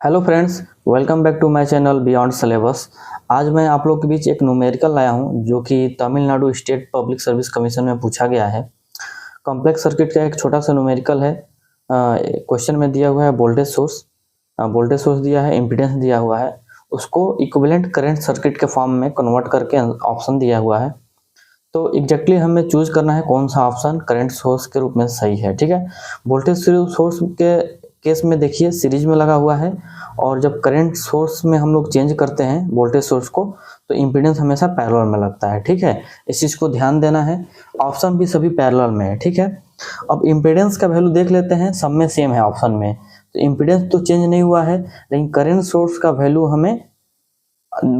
Hello friends, welcome back to my channel beyond syllabus. आज मैं आप लोग के बीच एक न्यूमेरिकल लाया हूं जो कि Tamil Nadu state public service commission में पूछा गया है। कॉम्प्लेक्स सर्किट का एक छोटा सा न्यूमेरिकल है। क्वेश्चन में दिया हुआ है वोल्टेज सोर्स दिया है, इम्पीडेंस दिया हुआ है, उसको इक्विवेलेंट करंट सर्किट के फॉर्म में कन्वर्ट करके ऑप्शन दिया हुआ है। तो एग्जैक्टली हमें चूज करना है कौन सा ऑप्शन करंट सोर्स के रूप में सही है। ठीक है, वोल्टेज सोर्स के केस में देखिए सीरीज में लगा हुआ है, और जब करंट सोर्स में हम लोग चेंज करते हैं वोल्टेज सोर्स को तो इम्पीडेंस हमेशा पैरेलल में लगता है। ठीक है, इस चीज़ को ध्यान देना है। ऑप्शन भी सभी पैरेलल में है। ठीक है, अब इम्पीडेंस का वैल्यू देख लेते हैं, सब में सेम है ऑप्शन में, तो इम्पीडेंस तो चेंज नहीं हुआ है, लेकिन करंट सोर्स का वैल्यू हमें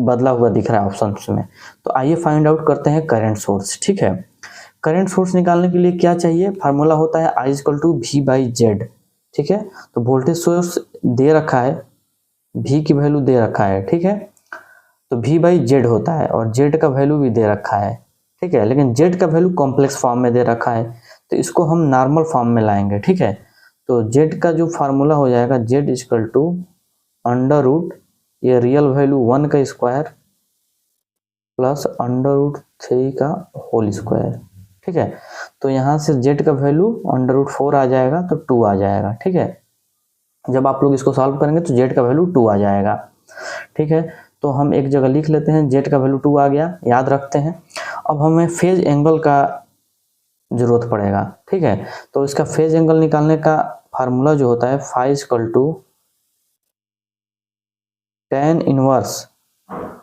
बदला हुआ दिख रहा है ऑप्शन में। तो आइए फाइंड आउट करते हैं करंट सोर्स। ठीक है, करंट सोर्स निकालने के लिए क्या चाहिए, फार्मूला होता है I = V/Z। ठीक है, तो वोल्टेज सोर्स दे रखा है, V की वैल्यू दे रखा है। ठीक है, तो V/Z होता है, और Z का वैल्यू भी दे रखा है। ठीक है, लेकिन Z का वैल्यू कॉम्प्लेक्स फॉर्म में दे रखा है, तो इसको हम नॉर्मल फॉर्म में लाएंगे। ठीक है, तो Z का जो फार्मूला हो जाएगा Z = ये रियल वैल्यू 1 का स्क्वायर प्लस √3 का होल स्क्वायर। ठीक है, तो यहाँ से Z का वैल्यू √4 आ जाएगा, तो 2 आ जाएगा। ठीक है, जब आप लोग इसको सॉल्व करेंगे तो Z का वैल्यू 2 आ जाएगा। ठीक है, तो हम एक जगह लिख लेते हैं, Z का वैल्यू 2 आ गया, याद रखते हैं। अब हमें फेज एंगल का जरूरत पड़ेगा। ठीक है, तो इसका फेज एंगल निकालने का फार्मूला जो होता है φ = tan इनवर्स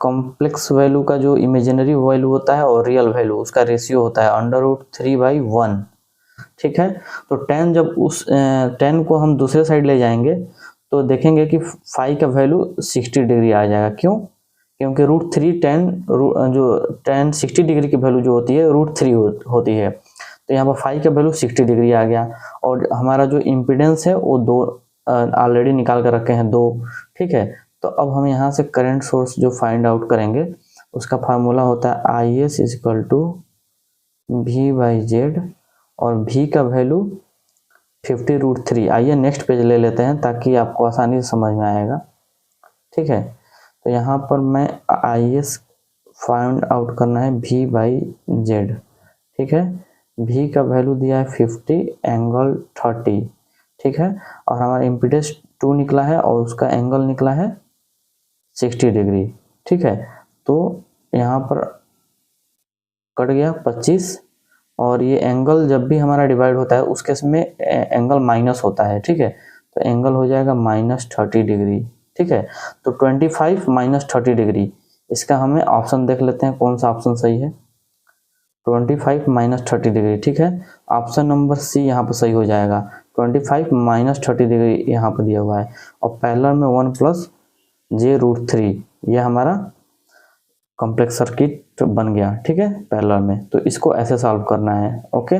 कॉम्प्लेक्स वैल्यू का जो इमेजिनरी वैल्यू होता है और रियल वैल्यू, उसका रेशियो होता है √3/1। ठीक है, तो tan जब उस tan को हम दूसरे साइड ले जाएंगे तो देखेंगे कि फाई का वैल्यू 60 डिग्री आ जाएगा। क्यों? क्योंकि √3 tan 60 डिग्री की वैल्यू जो होती है √3 होती है, तो यहाँ पर फाई का वैल्यू 60 डिग्री आ गया। और हमारा जो इम्पीडेंस है वो 2 ऑलरेडी निकाल कर रखे हैं, 2। ठीक है, तो अब हम यहाँ से करंट सोर्स जो फाइंड आउट करेंगे उसका फार्मूला होता है IS = V/Z, और V का वैल्यू 50√3। आइए नेक्स्ट पेज ले लेते हैं ताकि आपको आसानी से समझ में आएगा। ठीक है, तो यहाँ पर मैं IS फाइंड आउट करना है V/Z। ठीक है, V का वैल्यू दिया है 50 ∠30। ठीक है, और हमारा इम्पीडेंस 2 निकला है और उसका एंगल निकला है 60 डिग्री। ठीक है, तो यहाँ पर कट गया 25, और ये एंगल जब भी हमारा डिवाइड होता है उस केस में एंगल माइनस होता है। ठीक है, तो एंगल हो जाएगा -30 डिग्री। ठीक है, तो 25 - 30 डिग्री, इसका हमें ऑप्शन देख लेते हैं कौन सा ऑप्शन सही है। 25 - 30 डिग्री। ठीक है, ऑप्शन नंबर C यहाँ पर सही हो जाएगा। 25 - 30 डिग्री यहाँ पर दिया हुआ है, और पैरेलल में 1 + J√3, ये हमारा कॉम्प्लेक्स सर्किट बन गया। ठीक है, पैरेलल में, तो इसको ऐसे सॉल्व करना है। ओके।